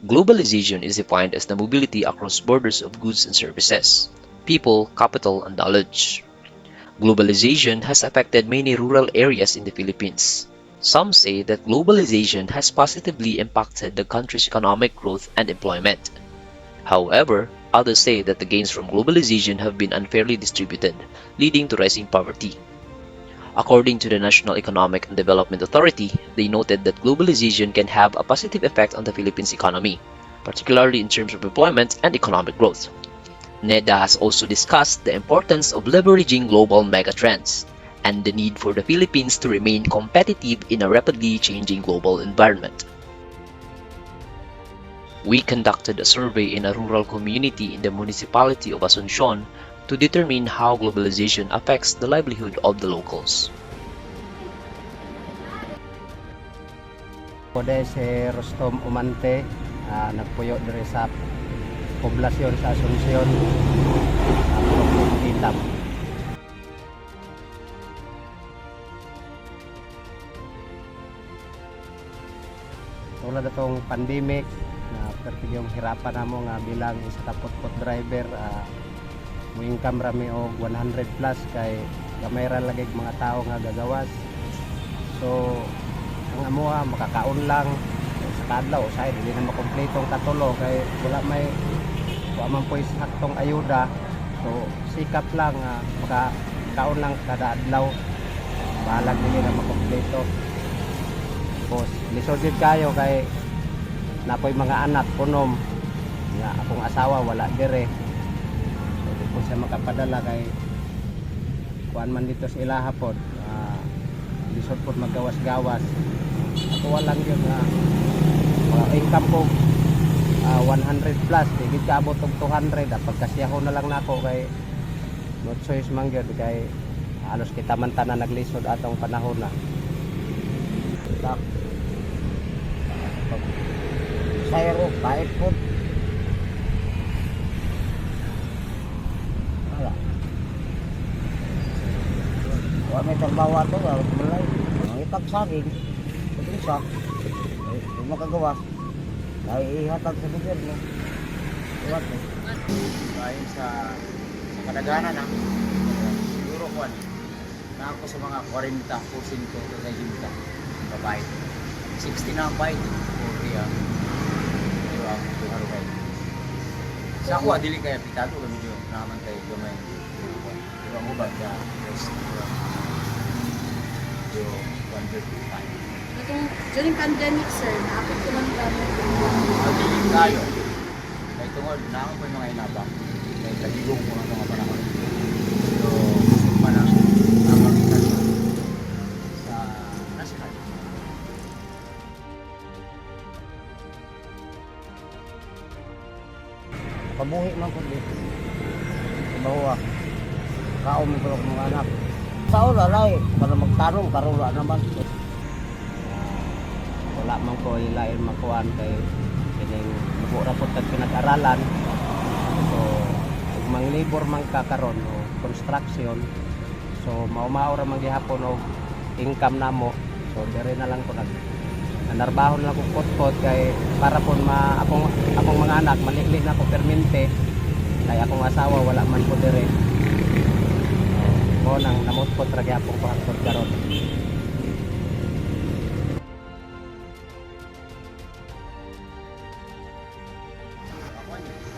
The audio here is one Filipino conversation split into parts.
Globalization is defined as the mobility across borders of goods and services, people, capital, and knowledge. Globalization has affected many rural areas in the Philippines. Some say that globalization has positively impacted the country's economic growth and employment. However, others say that the gains from globalization have been unfairly distributed, leading to rising poverty. According to the National Economic and Development Authority, they noted that globalization can have a positive effect on the Philippines economy, particularly in terms of employment and economic growth. NEDA has also discussed the importance of leveraging global megatrends and the need for the Philippines to remain competitive in a rapidly changing global environment. We conducted a survey in a rural community in the municipality of Asuncion to determine how globalization affects the livelihood of the locals. Ako si Rostom Umante, nagpuyo diri sa poblasyon sa Asuncion, Itam. Tulad itong pandemic, na pertigyong hirapan namo nga bilang isa ka putput driver, mo-income rami og 100 plus kay gamay ra lagi mga tao nga gagawas. So ang amuha makakaon lang sa kadlaw usay dili na makompletong katulo kay wala man po saktong ayuda. So sikap lang makakaon lang kada adlaw, balag dili na makompleto. Tapos lisod kayo kay napoy mga anak kunom nga akong asawa wala dire, so di po siya makapadala kay kuan man dito sa ilaha pod, lisod pod maggawas-gawas. Ako walang yun nga income ko 100 plus, di gid kaabot og 200, pagkasiyaho na lang nako kay no choice man gyud kay halos kita man tanan naglisod atong panahon na. Sayro, kahit po. Wala. Wala may trabaho ito, wala malay. Ang ipagsaging, pag-isa, hindi makagawa. Dahil ihatag sa gobyerno. Iwat eh. Dahil sa kadaganan na, siguro ko na ako sa mga 40% sa Jinta, babae. 60 na ang bayad, 40 ang tuharugay. Sa ako, dili kaya pitado kami yung naman tayo gamay. Pero ang ubad ka, yung 135. During pandemic, sir, naapit ko lang kami. Pagdiling tayo. Kaya tungod, naman po yung mga inabang. Kaya tagigong po ng mga panahon. So, manang namang itasyon sa national. Pabuhi man po dito. Bawa. Kaon mo ko mga anak. Sao lalay para magtarong karola naman. Wala man ko ilain makuan kay kining mabura po tag pinag-aralan. So ug manglibor man ka karon o construction. So mao-mao ra man gihapon og income namo. So dire na lang ko nanarbaho na ko pot kay para pon akong mga anak malikli na ko permente kay akong asawa wala man ko dire. Mo nang namutpot ra gyapon ko hangtod karon.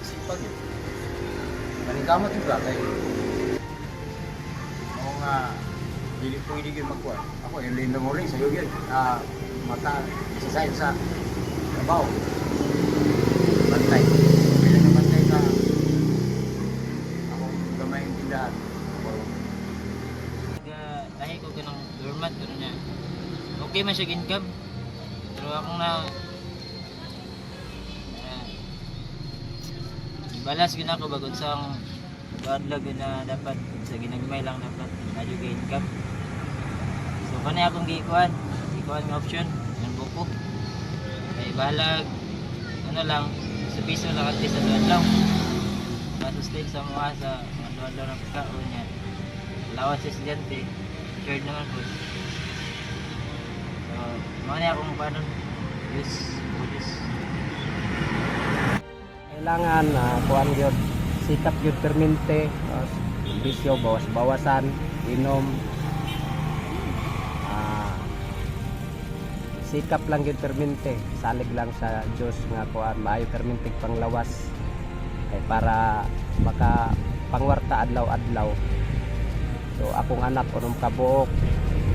Sipag yun. Manigamot juga kay ako nga dili pwede yun magkuhan. Ako yung linda mo rin sa yun. Mata isa sa trabaho. Bantay. Bila na bantay ka ako gamay yung tindahan. Lahi ko ng government pero niya. Okay man siya income. Pero akong na balas gina ko bagod sa ang badlag na dapat sa ginagmay lang dapat na juga income. So kanay akong gikuan nga option ng buko. Kay balag ano lang sa piso lang at least sa duwan lang. Masustain sa mga sa duwan ng pagkaon niya. Lawas sa estudyante, shared naman po. So, mga niya akong paano use. Kailangan kuan gyud sikap gyud permente, bisyo bawas-bawasan, inom. Sikap lang gyud permente, salig lang sa Dios nga kuan maayo permente panglawas kay para maka pangwarta adlaw-adlaw. So akong anak unom ka buok.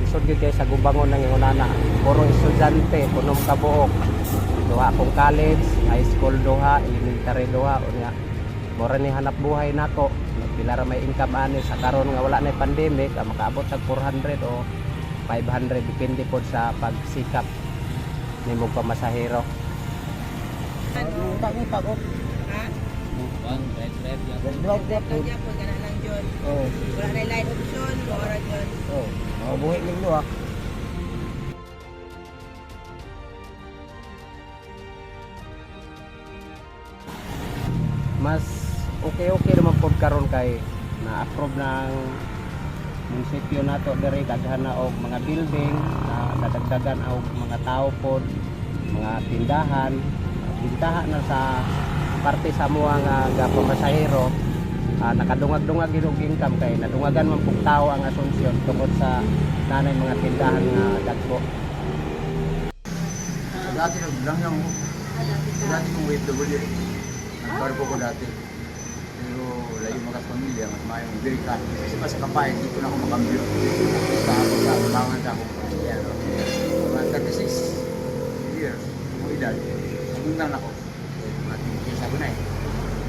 Isod gyud kay sa gubangon nang ingunana, puro estudyante unom ka buok. Duha akong college, high school duha, elementary duha unya. Mora ni hanap buhay nako. Pila ra may income ani sa karon nga wala na pandemic, makaabot sa 400 o 500 depende pod sa pagsikap nimo pamasahero. Pagod. Ha? Drive Kanya po, gana lang yun. Oh, Wala na line option, wala yun. oh. Mabuhi ning duha. Mas okay naman pod karon kay na-approve ng munisipyo nato diri daghan na og mga building na nadagdagan og mga tao pod, mga tindahan, bintahan na sa parte sa mga nga pamasahero. Nakadungag-dungag gid og income kay nadungagan man pug tao ang Asunsyon tungod sa nanay mga tindahan nga dagko. Dati lang yung dati kong OFW. Nagbarko ko dati. Pero layo mga pamilya, mas mayong very cut. Kasi pa sa Kapay, dito na ako makambyo. Sa ako sa ulangan sa akong pamilya. No? Mga 36 years, kung edad, nagundan ako. Mga 20 years ako na eh.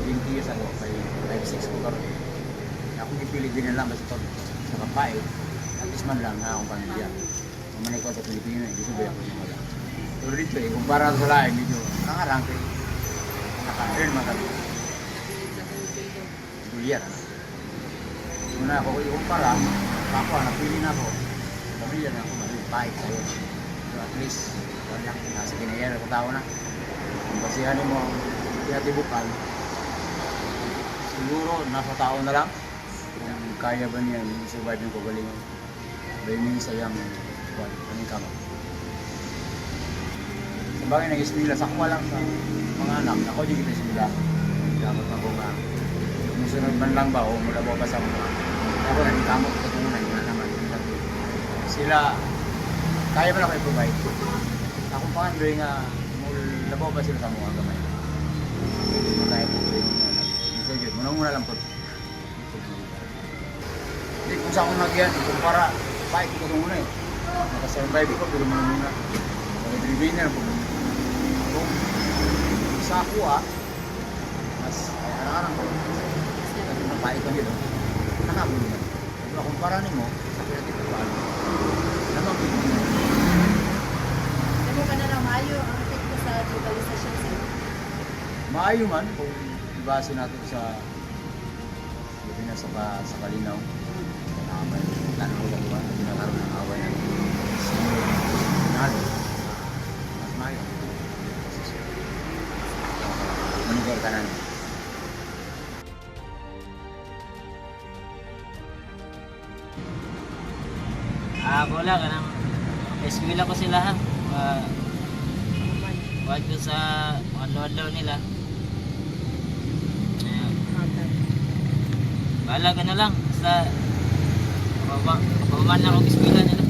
20 years ako, kay 5-6 ko karoon. Ako dipili din na lang basta sa Kapay. At least man lang na akong pamilya. Mamanay ko sa Pilipino, hindi ko ba ako yung wala. Pero dito eh, kumpara sa lain, medyo nakarang kayo. Naka-earn mga kami. Duyat. Muna ako yung kumpara, ako, napili na ako. Pamilya na ako, malipahit sa'yo. So at least, wala, nasa kinayara ko tao na. Kung basihan mo, tinatibukan, siguro nasa tao na lang. Kung kaya ba niya, survive yung kagalingan. Blaming sayang, kaming kama. Sabagay nag-eskwila, sakwa lang sa mga anak. Ako di kita simula. Dapat ako nga. Musunod man lang ba o mula ba sa mga. Ako nagkamot ko kung nga naman. Sila, kaya ba lang kayo provide? Akong pangandoy nga, labaw ba sila sa mga gamay? Hindi mo kaya po yung nag-isagit. Muna lang po. Hindi kung sa akong nagyan, kumpara, bike ko muna eh. Nakasurvive ko, pero muna. Nag-remain na po. Sa ako mas arang-arang ko. Kasi napait lang dito. Nakabulong na. Pero kung para mo, sa pinatipipaan, naman ko yun. Ano ka na lang maayo ang epekto sa globalisasyon sa Maayo man kung ibase natin sa labi na sa kalinaw. May tanaw lang ba? Hindi nakaroon ng away na sinalo. Mas maayo. Manigar ka na. Ako lang, kanang eskwela ko sila ha. Wag ko sa adlaw nila. Bahala ka na lang sa pabaman lang ako eskwela nila.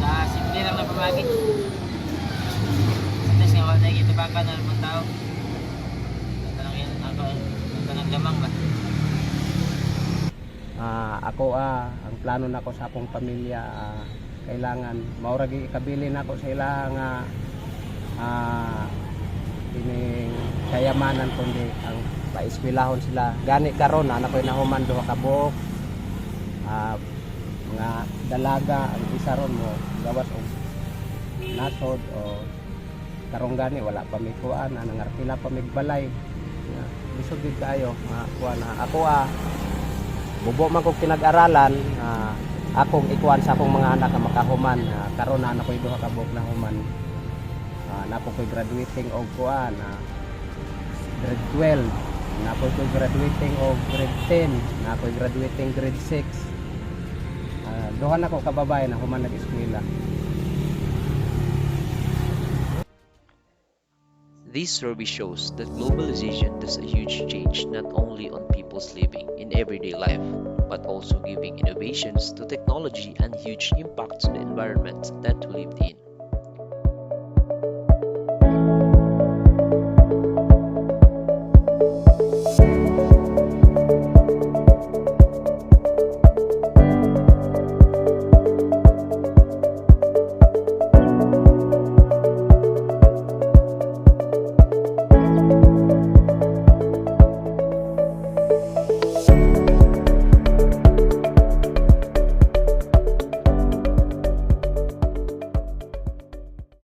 Sa simple lang na pamagi. Tapos nga wala kita baka na naman tao. Ito naglamang ba? Ako ang plano nako sa akong pamilya kailangan mauragi ikabili nako sa ila nga ining kayamanan kundi ang paeskwelahon sila gani karon na ko'y nahuman duha ka buok mga dalaga ang isa ron mo gawas og nasod o karong gani wala pa may kuan nangarpila pa mig balay bisog gid kaayo kuan ako bubo man kog pinag-aralan akong ikuan sa akong mga anak nga makahuman karon na ako'y duha ka buok na human na ko'y graduating og kuan grade 12 na ko'y graduating og grade 10 na ko'y graduating grade 6 duha na ko kababayan na human nag-eskwela. This survey shows that globalization does a huge change not only on people's living in everyday life, but also giving innovations to technology and huge impact to the environment that we lived in.